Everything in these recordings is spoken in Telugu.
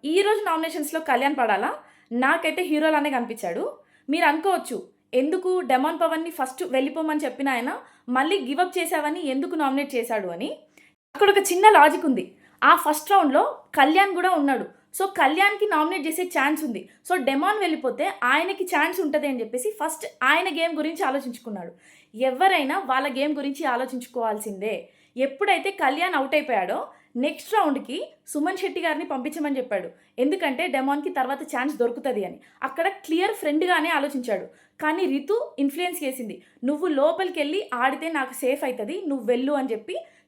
ఈరోజు నామినేషన్స్‌లో కళ్యాణ్ పడాలా? నాకైతే హీరోలానే కనిపించాడు. మీరు అనుకోవచ్చు, ఎందుకు డెమాన్ పవన్‌ని ఫస్ట్ వెళ్ళిపోమని చెప్పిన ఆయన మళ్ళీ గివ్ అప్ చేశావని ఎందుకు నామినేట్ చేశాడు అని. అక్కడ ఒక చిన్న లాజిక్ ఉంది. ఆ ఫస్ట్ రౌండ్‌లో కళ్యాణ్ గూడా ఉన్నాడు. సో, కళ్యాణ్‌కి నామినేట్ చేసే ఛాన్స్ ఉంది. సో, డెమాన్ వెళ్ళిపోతే ఆయనకి ఛాన్స్ ఉంటది అని చెప్పేసి ఫస్ట్ ఆయన గేమ్ గురించి ఆలోచించుకున్నాడు. ఎవరైనా వాళ్ళ గేమ్ గురించి ఆలోచించుకోవాల్సిందే. ఎప్పుడైతే కళ్యాణ్ ఔట్ అయిపోయాడో నెక్స్ట్ రౌండ్‌కి సుమన్ శెట్టి గారిని పంపించమని చెప్పాడు. ఎందుకంటే డెమాన్‌కి తర్వాత ఛాన్స్ దొరుకుతది అని. అక్కడ క్లియర్ ఫ్రెండ్‌గానే ఆలోచించాడు. కానీ రితు ఇన్‌ఫ్లుయెన్స్ చేసింది. "నువ్వు లోపలికెళ్ళి ఆడితే నాకు సేఫ్ అయితది. నువ్వు వెళ్ళు" అని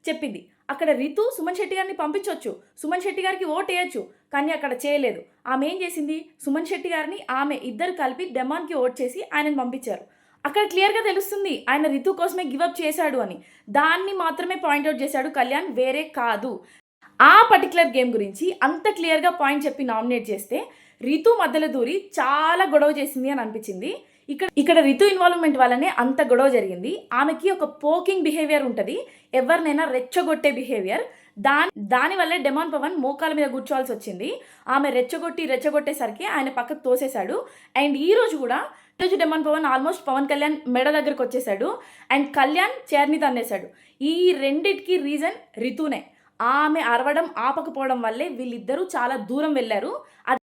చెప్పింది. అక్కడ రితు సుమన్ శెట్టి గారిని పంపించొచ్చు. సుమన్ శెట్టి గారికి ఓటేయొచ్చు. కానీ అక్కడ చేయలేదు. ఆమె ఏం చేసింది? సుమన్ శెట్టి గారిని ఆమె ఇద్దరు కలిపి డెమాన్‌కి ఓట్ చేసి ఆయనని పంపించారు. అక్కడ క్లియర్‌గా తెలుస్తుంది ఆయన రితు కోసమే గివ్ అప్ చేశాడు అని. దాన్ని మాత్రమే పాయింట్ ఔట్ చేశాడు కళ్యాణ్, వేరే కాదు. ఆ పర్టిక్యులర్ గేమ్ గురించి అంత క్లియర్‌గా పాయింట్ చెప్పి నామినేట్ చేస్తే రితు మధ్యలో దూరి చాలా గొడవ చేసింది అని అనిపించింది. ఇక్కడ రితు ఇన్వాల్వ్‌మెంట్ వల్లనే అంత గొడవ జరిగింది. ఆమెకి ఒక పోకింగ్ బిహేవియర్ ఉంటది. ఎవరినైనా రెచ్చగొట్టే బిహేవియర్. దాని వల్లే డెమాన్ పవన్ మోకాళ్ళ మీద కూర్చోవాల్సొచ్చింది. ఆమె రెచ్చగొట్టేసరికి ఆయన పక్కకు తోసేశాడు. అండ్ ఈరోజు డెమాన్ పవన్ ఆల్మోస్ట్ పవన్ కళ్యాణ్ మెడ దగ్గరకొచ్చేసాడు. అండ్ కళ్యాణ్ చైర్‌ని తన్నేశాడు. ఈ రెండిటికి రీజన్ రితునే. ఆమె అరవడం ఆపకపోవడం వల్లే వీళ్ళిద్దరూ చాలా దూరం వెళ్లారు.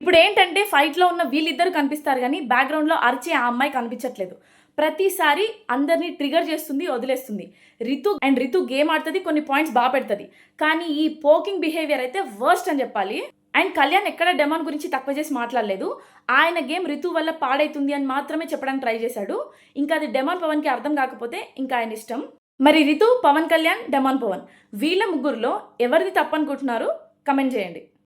ఇప్పుడేంటంటే ఫైట్‌లో ఉన్న వీళ్ళిద్దరూ కనిపిస్తారు గానీ బ్యాక్‌గ్రౌండ్‌లో అరిచే ఆ అమ్మాయి కనిపించట్లేదు. ప్రతిసారి అందరిని ట్రిగర్ చేస్తుంది, వదిలేస్తుంది. రితు గేమ్ ఆడుతది, కొన్ని పాయింట్స్ పెడతది. కానీ ఈ పోకింగ్ బిహేవియర్ అయితే వర్స్ట్ అని చెప్పాలి. అండ్ కళ్యాణ్ ఎక్కడ డెమాన్ గురించి తక్కువ చేసి మాట్లాడలేదు. ఆయన గేమ్ రితు వల్ల పాడైతుంది అని మాత్రమే చెప్పడానికి ట్రై చేశాడు. ఇంకా అది డెమాన్ పవన్‌కి అర్థం కాకపోతే ఇంకా ఆయన ఇష్టం. మరి రితు, పవన్ కళ్యాణ్, డెమాన్ పవన్ వీళ్ళ ముగ్గురులో ఎవరిది తప్పనుకుంటున్నారు? కమెంట్ చేయండి.